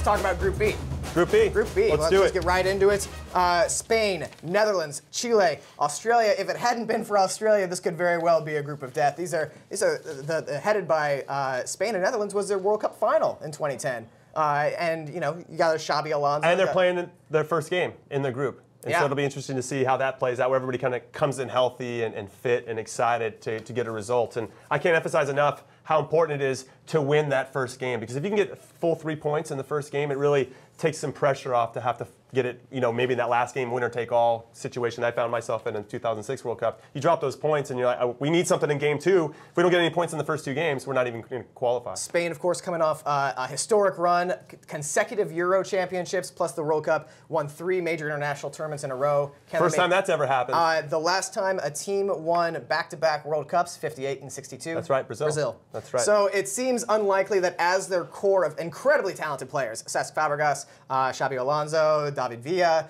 let's talk about Group B. Group B. Group B. Let's get right into it. Spain, Netherlands, Chile, Australia. If it hadn't been for Australia, this could very well be a group of death. These are headed by Spain and Netherlands was their World Cup final in 2010. And you know, you got Xabi Alonso. And they're playing their first game in their group. And so it'll be interesting to see how that plays out, where everybody kind of comes in healthy and fit and excited to get a result. And I can't emphasize enough how important it is to win that first game, because if you can get full 3 points in the first game, it really takes some pressure off to have to get it, you know, maybe in that last game, winner-take-all situation I found myself in the 2006 World Cup. You drop those points and you're like, we need something in game 2. If we don't get any points in the first 2 games, we're not even going to qualify. Spain, of course, coming off a historic run, consecutive Euro championships, plus the World Cup, won 3 major international tournaments in a row. First time that's ever happened. The last time a team won back-to-back World Cups, 58 and 62. That's right, Brazil. That's right. So it seems unlikely that as their core of incredibly talented players, Cesc Fabregas, Xabi Alonso, David Villa,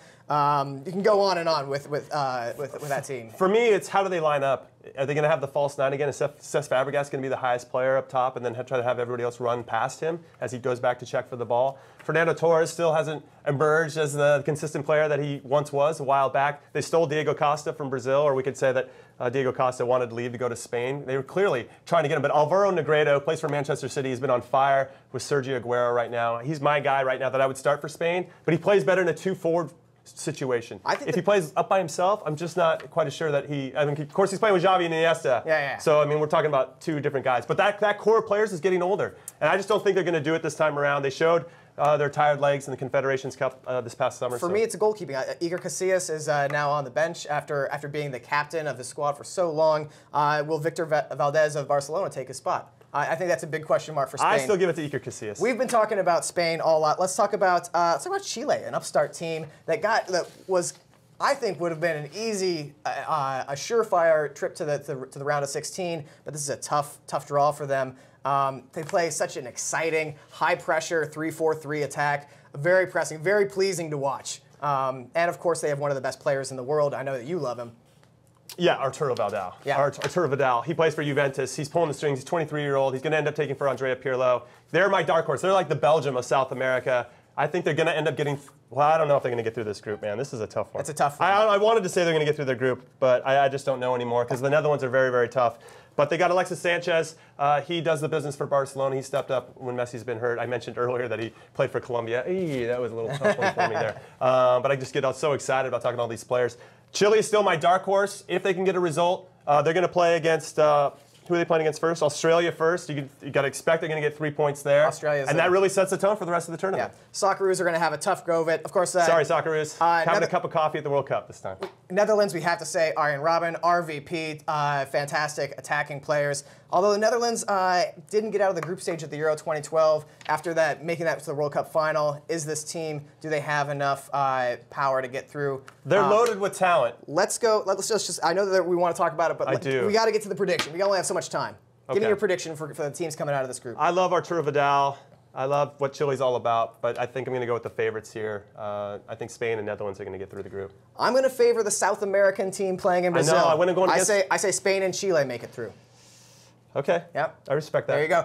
you can go on and on with that team. For me, it's how do they line up? Are they going to have the false 9 again? Is Cesc Fabregas going to be the highest player up top and then try to have everybody else run past him as he goes back to check for the ball? Fernando Torres still hasn't emerged as the consistent player that he once was a while back. They stole Diego Costa from Brazil, or we could say that Diego Costa wanted to leave to go to Spain. They were clearly trying to get him. But Alvaro Negredo plays for Manchester City. He's been on fire with Sergio Aguero right now. He's my guy right now that I would start for Spain, but he plays better in a 2-forward situation. If he plays up by himself, I'm just not quite as sure that he. I mean, of course, he's playing with Xavi and Iniesta. Yeah. So I mean, we're talking about 2 different guys. But that core of players is getting older, and I just don't think they're going to do it this time around. They showed their tired legs in the Confederations Cup this past summer. For me, it's a goalkeeping. Iker Casillas is now on the bench after being the captain of the squad for so long. Will Victor Valdez of Barcelona take his spot? I think that's a big question mark for Spain. I still give it to Iker Casillas. We've been talking about Spain a lot. Let's talk about Chile, an upstart team that was, I think, would have been an easy, a surefire trip to the round of 16. But this is a tough draw for them. They play such an exciting, high-pressure 3-4-3 attack. Very pressing, very pleasing to watch. And of course, they have one of the best players in the world. I know that you love him. Yeah, Arturo Vidal. Yeah. Arturo Vidal. He plays for Juventus. He's pulling the strings. He's 23-year-old. He's going to end up taking for Andrea Pirlo. They're my dark horse. They're like the Belgium of South America. I think they're going to end up getting. Well, I don't know if they're going to get through this group, man. This is a tough one. It's a tough one. I wanted to say they're going to get through their group, but I just don't know anymore because the Netherlands are very, very tough. But they got Alexis Sanchez. He does the business for Barcelona. He stepped up when Messi's been hurt. I mentioned earlier that he played for Colombia. That was a little tough one for me there. But I just get so excited about talking to all these players. Chile is still my dark horse. If they can get a result, they're going to play against, who are they playing against first? Australia first. You got to expect they're going to get 3 points there. And that really sets the tone for the rest of the tournament. Yeah. Socceroos are going to have a tough go of it. Of course. Sorry, Socceroos. Having a cup of coffee at the World Cup this time. Netherlands, we have to say, Arjen Robben, RVP, fantastic attacking players. Although the Netherlands didn't get out of the group stage at the Euro 2012, after that, making that to the World Cup final, is this team, do they have enough power to get through? They're loaded with talent. Let's go. Let's just. I know that we want to talk about it, but we got to get to the prediction. We only have so much time. Okay. Give me your prediction for the teams coming out of this group. I love Arturo Vidal. I love what Chile's all about, but I think I'm going to go with the favorites here. I think Spain and Netherlands are going to get through the group. I'm going to favor the South American team playing in Brazil. I know. I wouldn't go against. I say Spain and Chile make it through. Okay. Yep. I respect that. There you go.